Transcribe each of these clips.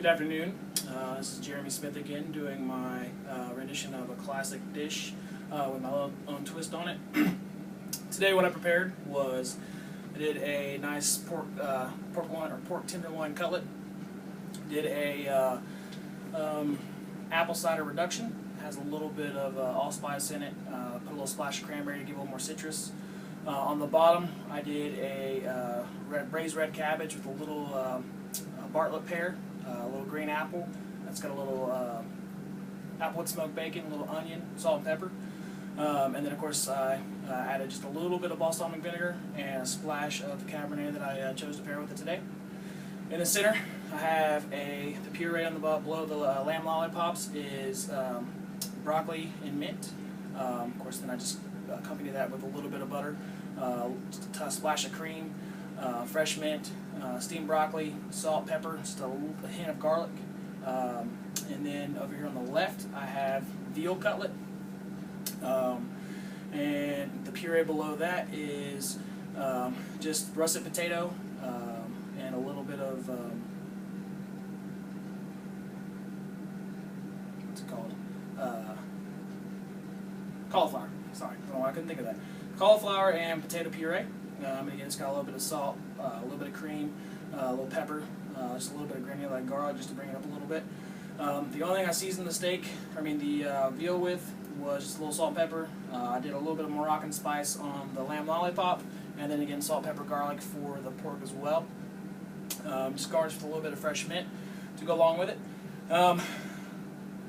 Good afternoon. This is Jeremy Smith again, doing my rendition of a classic dish with my own twist on it. Today, what I prepared was I did a nice pork tenderloin cutlet. Did a apple cider reduction. Has a little bit of allspice in it. Put a little splash of cranberry to give a little more citrus. On the bottom, I did a braised red cabbage with a little Bartlett pear, a little green apple. That's got a little applewood smoked bacon, a little onion, salt and pepper. And then, of course, I added just a little bit of balsamic vinegar and a splash of the Cabernet that I chose to pair with it today. In the center, I have the puree on the below the lamb lollipops is broccoli and mint. Of course, then I just accompany that with a little bit of butter, just a splash of cream, fresh mint, steamed broccoli, salt, pepper, just a hint of garlic. And then over here on the left, I have veal cutlet. And the puree below that is just russet potato and a little bit of what's it called? Cauliflower. Sorry, I don't know why I couldn't think of that. Cauliflower and potato puree. And again, it's got a little bit of salt, a little bit of cream, a little pepper, just a little bit of granulated garlic just to bring it up a little bit. The only thing I seasoned the veal with was just a little salt and pepper. I did a little bit of Moroccan spice on the lamb lollipop, and then again salt, pepper, garlic for the pork as well. Just garnished with a little bit of fresh mint to go along with it. I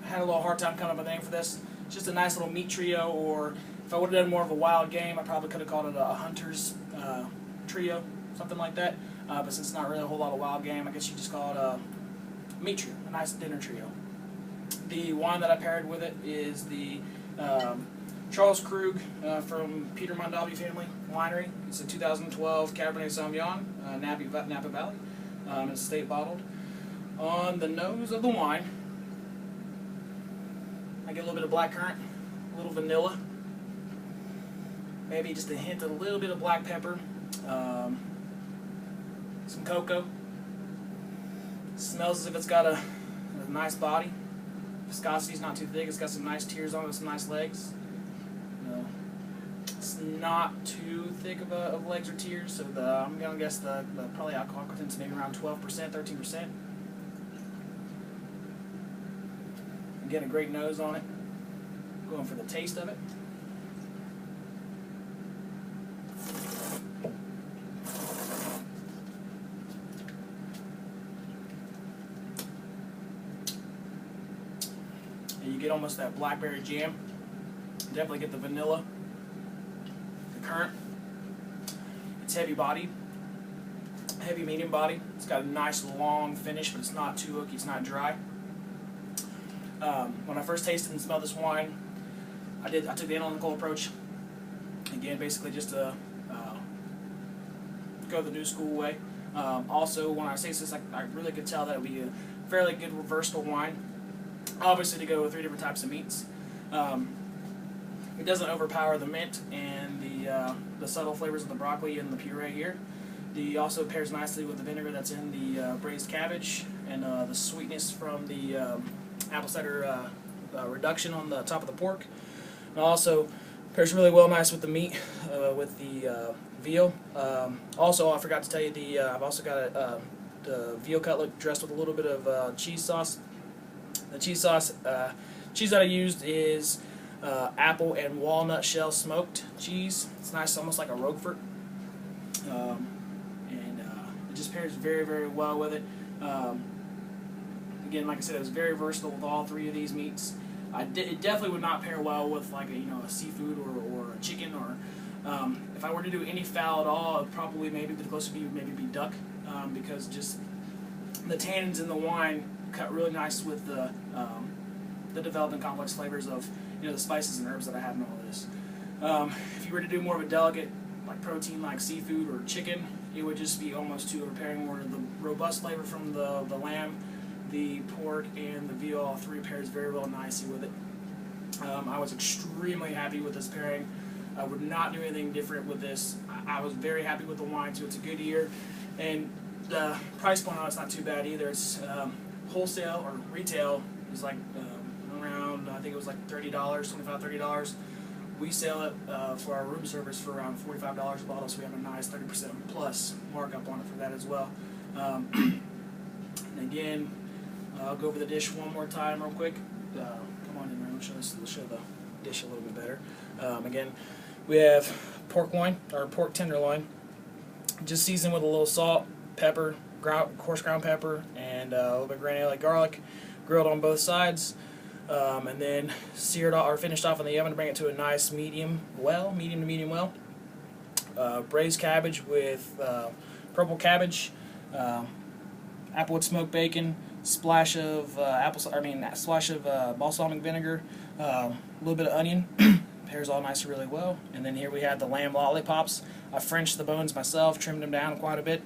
had a little hard time coming up with a name for this. It's just a nice little meat trio, or if I would have done more of a wild game, I probably could have called it a hunter's trio, something like that. But since it's not really a whole lot of wild game, I guess you just call it a meat trio, a nice dinner trio. The wine that I paired with it is the Charles Krug from Peter Mondavi Family Winery. It's a 2012 Cabernet Sauvignon, Napa Valley. It's state bottled. On the nose of the wine, I get a little bit of blackcurrant, a little vanilla, maybe just a little bit of black pepper, some cocoa. Smells as if it's got a nice body. Viscosity's not too thick. It's got some nice tears on it, some nice legs. It's not too thick of legs or tears, so I'm gonna guess the probably alcohol content's maybe around 12%, 13%. Again, a great nose on it. Going for the taste of it. You get almost that blackberry jam. Definitely get the vanilla, the currant. It's heavy bodied, heavy medium body. It's got a nice long finish, but it's not too oaky, it's not dry. When I first tasted and smelled this wine, I took the analytical approach. Again, basically just to go the new school way. Also, when I taste this, I really could tell that it would be a fairly good versatile wine. Obviously, to go with 3 different types of meats. It doesn't overpower the mint and the subtle flavors of the broccoli and the puree here. The also pairs nicely with the vinegar that's in the braised cabbage and the sweetness from the apple cider reduction on the top of the pork. And also pairs really well nice with the meat, with the veal. Also, I forgot to tell you, I've also got the veal cutlet dressed with a little bit of cheese sauce. The cheese sauce, cheese that I used is apple and walnut shell smoked cheese. It's nice, almost like a Roquefort, and it just pairs very, very well with it. Again, like I said, it was very versatile with all 3 of these meats. It definitely would not pair well with like a seafood or a chicken, or if I were to do any fowl at all, it'd probably maybe the closest would maybe be duck, because just the tannins in the wine cut really nice with the developing complex flavors of the spices and herbs that I have in all of this. If you were to do more of a delicate like protein like seafood or chicken, it would just be almost too overpowering. More of the robust flavor from the lamb, the pork, and the veal. All 3 pairs very well nicely with it. I was extremely happy with this pairing. I would not do anything different with this. I was very happy with the wine too. It's a good year, and the price point on it's not too bad either. It's wholesale or retail is like around, I think it was like $30, $25–30. We sell it for our room service for around $45 a bottle, so we have a nice 30% plus markup on it for that as well. And again, I'll go over the dish one more time real quick. Come on in, man. We'll show the dish a little bit better. Again, we have pork loin, or pork tenderloin, just seasoned with a little salt, pepper, coarse ground pepper, and a little bit of granulated garlic, grilled on both sides. And then seared or finished off in the oven to bring it to a nice medium to medium well. Braised cabbage with purple cabbage, applewood smoked bacon, splash of balsamic vinegar, a little bit of onion. Pairs all nice really well. And then here we have the lamb lollipops. I Frenched the bones myself, trimmed them down quite a bit.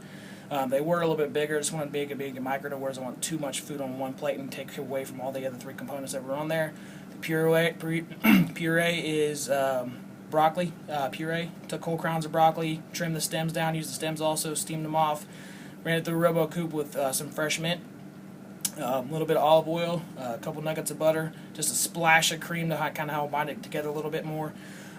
They were a little bit bigger. Just wanted to be a micro, whereas I want too much food on one plate and take away from all the other 3 components that were on there. The puree is broccoli puree. Took whole crowns of broccoli, trimmed the stems down, used the stems also, steamed them off, ran it through RoboCoupe with some fresh mint, a little bit of olive oil, a couple nuggets of butter, just a splash of cream to kind of help bind it together a little bit more,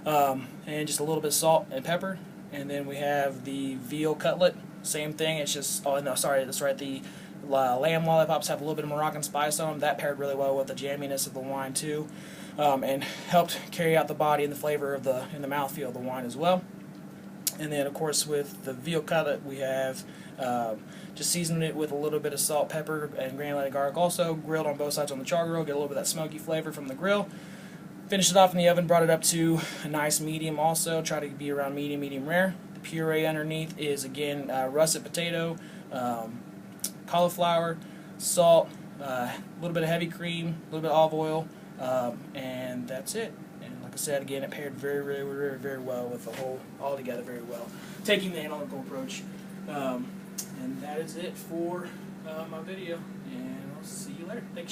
and just a little bit of salt and pepper. And then we have the veal cutlet. Same thing, it's just, oh no, sorry, that's right, the lamb lollipops have a little bit of Moroccan spice on them. That paired really well with the jamminess of the wine too, and helped carry out the body and the flavor of the mouthfeel of the wine as well. And then, of course, with the veal cutlet, we have just seasoned it with a little bit of salt, pepper, and granulated garlic also, grilled on both sides on the char grill, get a little bit of that smoky flavor from the grill. Finished it off in the oven, brought it up to a nice medium also, try to be around medium rare. Puree underneath is, again, russet potato, cauliflower, salt, a little bit of heavy cream, a little bit of olive oil, and that's it. And like I said, again, it paired very well with the whole, all together very well, taking the analytical approach. And that is it for my video, and I'll see you later. Thanks.